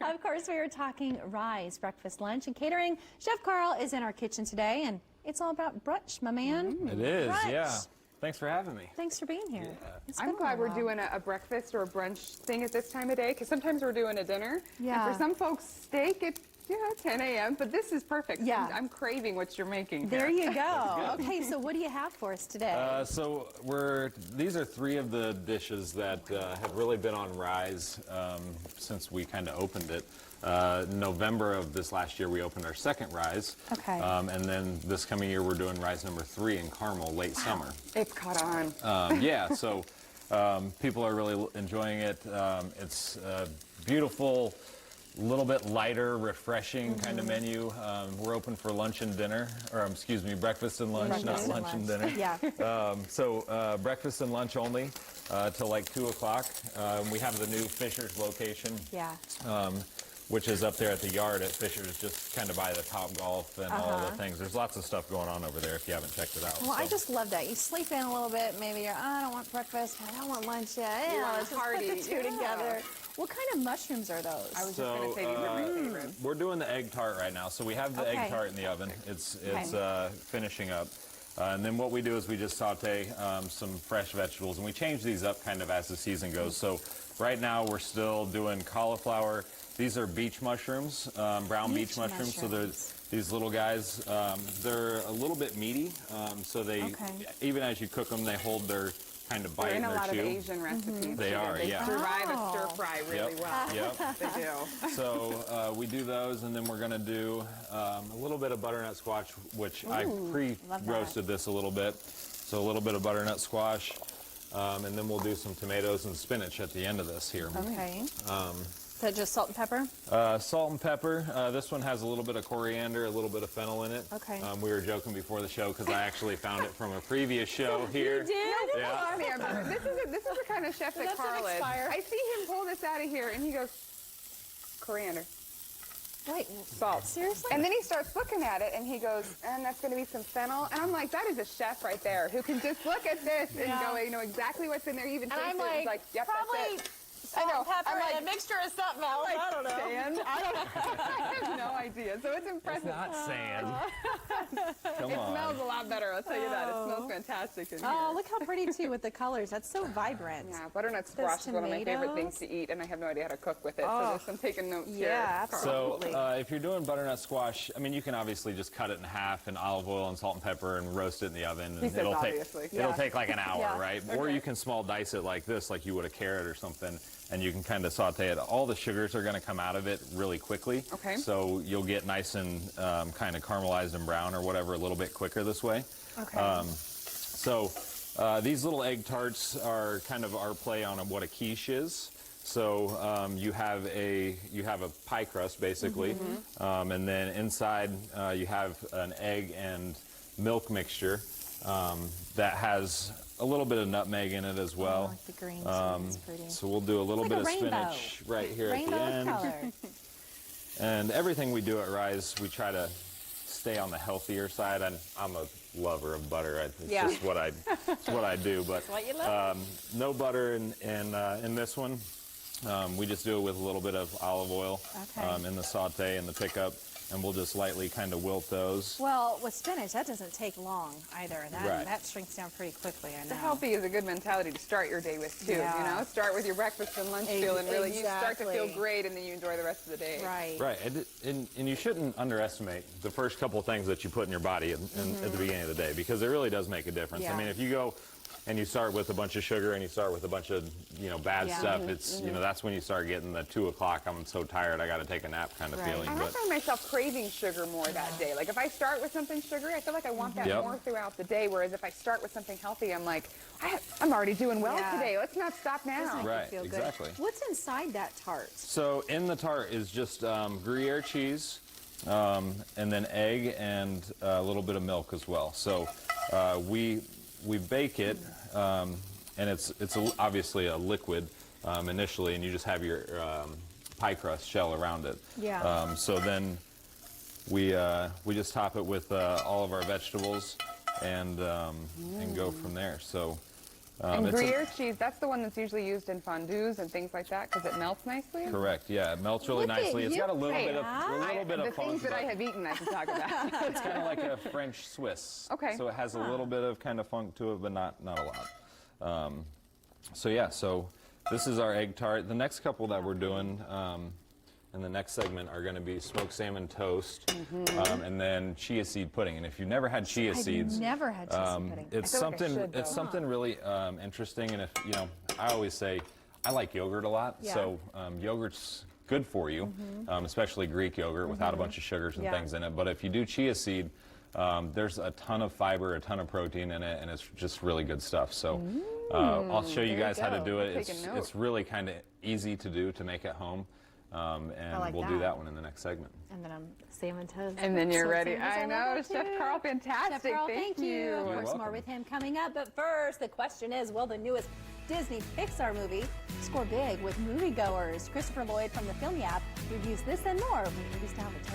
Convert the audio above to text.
Of course, we are talking Rize breakfast, lunch, and catering. Chef Carl is in our kitchen today, and it's all about brunch, my man. It is, brunch. yeah. Thanks for having me. Thanks for being here. Yeah. I'm glad we're doing a breakfast or a brunch thing at this time of day, because sometimes we're doing a dinner. Yeah. And for some folks, steak at 10 a.m., but this is perfect. Yeah. I'm craving what you're making There here. you go. Okay, so what do you have for us today? So these are three of the dishes that have really been on Rize since we kind of opened it. November of this last year, we opened our second Rize. Okay. And then this coming year, we're doing Rize number 3 in Carmel, late summer. It's caught on. Yeah, so people are really enjoying it. It's beautiful. A little bit lighter, refreshing kind of menu. We're open for lunch and dinner, or excuse me, breakfast and lunch, not lunch and dinner. Yeah. So breakfast and lunch only till like 2 o'clock. We have the new Fisher's location, Yeah. which is up there at the yard at Fisher's, just kind of by the Top Golf and all the things. There's lots of stuff going on over there if you haven't checked it out. Well, I just love that. You sleep in a little bit, maybe you're, I don't want breakfast, I don't want lunch yet. You want let's a just party. put the two together. What kind of mushrooms are those? I was just going to say these are my favorite. We're doing the egg tart right now. So we have the egg tart in the oven. It's finishing up. And then what we do is we just saute some fresh vegetables, and we change these up kind of as the season goes. So right now we're still doing cauliflower. These are beach mushrooms, brown beach mushrooms. So they're these little guys. They're a little bit meaty. So they, even as you cook them, they hold their kind of bite They're in in a their lot chew. of Asian recipes. They are, They yeah. survive a stir fry really well. Yep. They do. So we do those, and then we're going to do a little bit of butternut squash, which I pre-roasted this a little bit. So a little bit of butternut squash, and then we'll do some tomatoes and spinach at the end of this here. Okay. Is that just salt and pepper? Salt and pepper. This one has a little bit of coriander, a little bit of fennel in it. Okay. We were joking before the show because I actually found it from a previous show here. You did? Yeah. This is the kind of chef that Carl is. I see him pull this out of here, and he goes, coriander. Wait, Salt. seriously? And then he starts looking at it, and he goes, and that's going to be some fennel. And I'm like, that is a chef right there who can just look at this and go, you know exactly what's in there. He even tastes it. He's like, yep, probably that's it. salt and pepper and a mixture of something else. I don't know. Sand? I don't know. I have no idea. So it's impressive. It's not sand. Come It on. smells a lot better, I'll tell you that. It smells fantastic in here. Oh, look how pretty, too, with the colors. That's so vibrant. Yeah, butternut squash is one of my favorite things to eat, and I have no idea how to cook with it, so I'm taking notes here. Yeah, So absolutely. if you're doing butternut squash, I mean, you can obviously just cut it in half in olive oil and salt and pepper and roast it in the oven. He And says obviously. it'll take like an hour, Yeah. right? Or you can small dice it like this, like you would a carrot or something, and you can kind of saute it. All the sugars are going to come out of it really quickly. Okay. So you'll get nice and kind of caramelized and brown or whatever a little bit quicker this way. Okay. So these little egg tarts are kind of our play on what a quiche is. So you have a pie crust basically, and then inside you have an egg and milk mixture that has a little bit of nutmeg in it as well. I like the green, so it's pretty. So we'll do a little It's bit like of a rainbow. spinach right here at the Rainbow end. color. And everything we do at Rize, we try to stay on the healthier side. I'm a lover of butter. It's just what I do. But what you love. no butter in this one. We just do it with a little bit of olive oil in the saute and the pickup, and we'll just lightly kind of wilt those. Well, with spinach, that doesn't take long either. That shrinks down pretty quickly, I know. The healthy is a good mentality to start your day with, too. Yeah. You know, start with your breakfast and lunch feeling really, you start to feel great, and then you enjoy the rest of the day. Right. Right, and you shouldn't underestimate the first couple of things that you put in your body at the beginning of the day, because it really does make a difference. Yeah. I mean, if you go and you start with a bunch of sugar and you start with a bunch of bad stuff, it's that's when you start getting the 2 o'clock, I'm so tired, I got to take a nap kind of feeling. And I find myself craving sugar more that day. Like if I start with something sugary, I feel like I want that more throughout the day. Whereas if I start with something healthy, I'm like, I'm already doing well today. Let's not stop now. Right, Feel good. exactly. What's inside that tart? So in the tart is just Gruyere cheese, and then egg and a little bit of milk as well. So we bake it, and it's obviously a liquid initially, and you just have your pie crust shell around it. Yeah. So then we just top it with all of our vegetables and go from there. So And Gruyere cheese, that's the one that's usually used in fondues and things like that because it melts nicely? Correct, yeah, it melts really nicely. It's got a little bit of The things that I have eaten I can talk about. It's kind of like a French Swiss. Okay. So it has a little bit of kind of funk to it, but not a lot. So yeah, so this is our egg tart. The next couple that we're doing in the next segment are going to be smoked salmon toast, and then chia seed pudding. And if you've never had chia seeds, never had chia seed pudding. It's something really interesting. And if I always say I like yogurt a lot, so yogurt's good for you, especially Greek yogurt without a bunch of sugars and things in it. But if you do chia seed, there's a ton of fiber, a ton of protein in it, and it's just really good stuff. So I'll show you guys how to do it. It's really kind of easy to do, to make at home. And we'll do that one in the next segment. And then salmon toast. And then you're ready. I know, Chef Carl, fantastic. Chef Carl, thank you. Of course, more with him coming up. But first, the question is, will the newest Disney Pixar movie score big with moviegoers? Christopher Lloyd from the Film App reviews this and more when movies down the